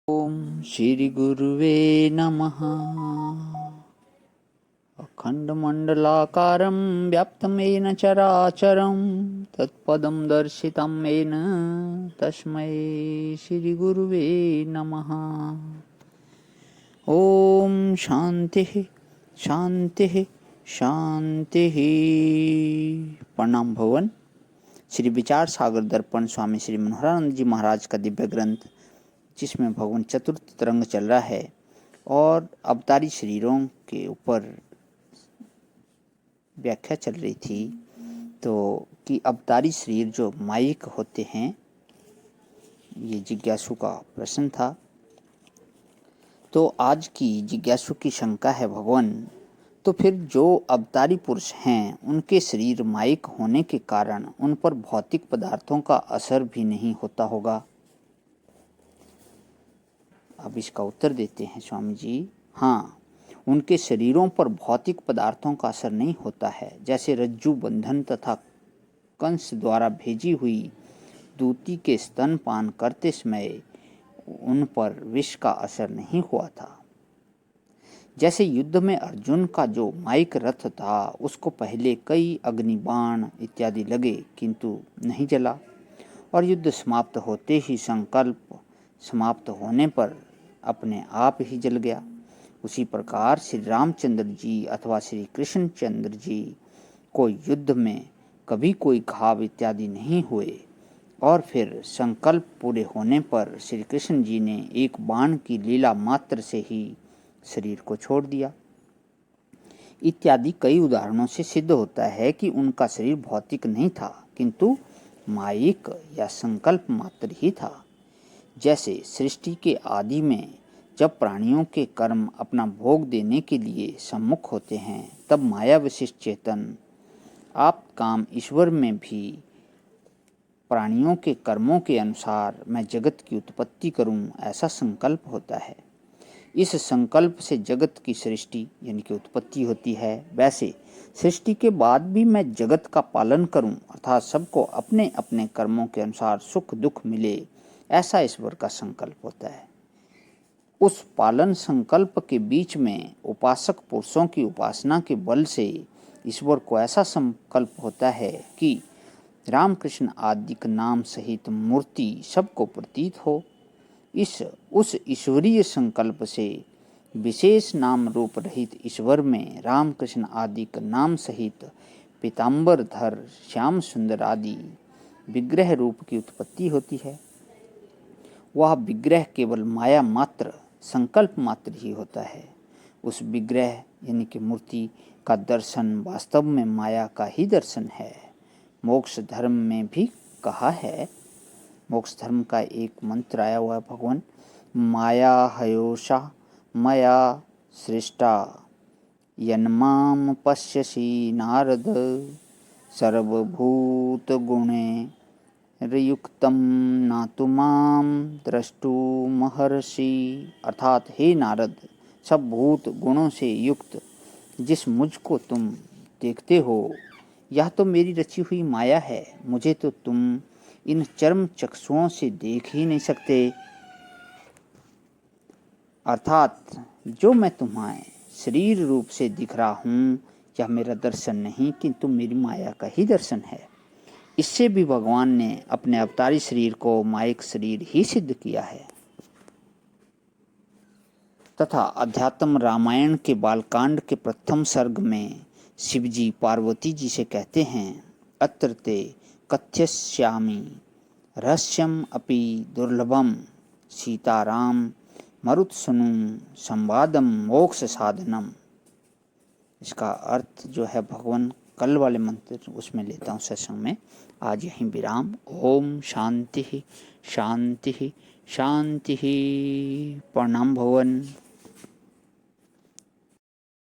ओम श्री गुरुवे नमः। अखंडमंडलाकारं व्याप्तं येन चराचरं तत्पदं दर्शितं येन तस्मै श्री गुरुवे नमः। ओम शांति शांति शांति। प्रणाम भवन। श्री विचार सागर दर्पण स्वामी श्री मनोहरानंद जी महाराज का दिव्य ग्रंथ, जिसमें भगवान चतुर्थ तरंग चल रहा है और अवतारी शरीरों के ऊपर व्याख्या चल रही थी। तो कि अवतारी शरीर जो माइक होते हैं, ये जिज्ञासु का प्रश्न था। तो आज की जिज्ञासु की शंका है, भगवान तो फिर जो अवतारी पुरुष हैं उनके शरीर माइक होने के कारण उन पर भौतिक पदार्थों का असर भी नहीं होता होगा? अब इसका उत्तर देते हैं स्वामी जी। हाँ, उनके शरीरों पर भौतिक पदार्थों का असर नहीं होता है। जैसे रज्जु बंधन तथा कंस द्वारा भेजी हुई दूती के स्तनपान करते समय उन पर विष का असर नहीं हुआ था। जैसे युद्ध में अर्जुन का जो माइक रथ था, उसको पहले कई अग्निबाण इत्यादि लगे किंतु नहीं जला, और युद्ध समाप्त होते ही संकल्प समाप्त होने पर अपने आप ही जल गया। उसी प्रकार श्री रामचंद्र जी अथवा श्री कृष्णचंद्र जी को युद्ध में कभी कोई घाव इत्यादि नहीं हुए, और फिर संकल्प पूरे होने पर श्री कृष्ण जी ने एक बाण की लीला मात्र से ही शरीर को छोड़ दिया। इत्यादि कई उदाहरणों से सिद्ध होता है कि उनका शरीर भौतिक नहीं था किंतु माइक या संकल्प मात्र ही था। जैसे सृष्टि के आदि में जब प्राणियों के कर्म अपना भोग देने के लिए सम्मुख होते हैं, तब माया विशिष्ट चेतन आप काम ईश्वर में भी प्राणियों के कर्मों के अनुसार मैं जगत की उत्पत्ति करूं, ऐसा संकल्प होता है। इस संकल्प से जगत की सृष्टि यानी कि उत्पत्ति होती है। वैसे सृष्टि के बाद भी मैं जगत का पालन करूं, अर्थात सबको अपने अपने कर्मों के अनुसार सुख दुख मिले, ऐसा ईश्वर का संकल्प होता है। उस पालन संकल्प के बीच में उपासक पुरुषों की उपासना के बल से ईश्वर को ऐसा संकल्प होता है कि रामकृष्ण आदि नाम सहित मूर्ति सबको प्रतीत हो। उस ईश्वरीय संकल्प से विशेष नाम रूप रहित ईश्वर में रामकृष्ण आदि नाम सहित पीताम्बर धर श्याम सुंदर आदि विग्रह रूप की उत्पत्ति होती है। वह विग्रह केवल माया मात्र, संकल्प मात्र ही होता है। उस विग्रह यानी कि मूर्ति का दर्शन वास्तव में माया का ही दर्शन है। मोक्ष धर्म में भी कहा है, मोक्ष धर्म का एक मंत्र आया हुआ है, भगवान माया हयोषा मया सृष्टा यन्माम पश्यसि नारद सर्वभूत गुणे युक्तम नातु माम द्रष्टुमहर्षि। अर्थात हे नारद, सब भूत गुणों से युक्त जिस मुझको तुम देखते हो, यह तो मेरी रची हुई माया है। मुझे तो तुम इन चर्म चक्षुओं से देख ही नहीं सकते। अर्थात जो मैं तुम्हें शरीर रूप से दिख रहा हूँ, यह मेरा दर्शन नहीं किंतु मेरी माया का ही दर्शन है। इससे भी भगवान ने अपने अवतारी शरीर को माइक शरीर ही सिद्ध किया है। तथा अध्यात्म रामायण के बालकांड के प्रथम सर्ग में शिवजी पार्वती जी से कहते हैं, अत्र ते कथयस्यामि रहस्यम अपि दुर्लभम सीताराम मरुत्सुनु संवादम मोक्ष साधनम। इसका अर्थ जो है भगवान कल वाले मंत्र उसमें लेता हूँ सत्संग में। आज यहीं विराम। ओम शांति शांति शांति। प्रणाम भगवान।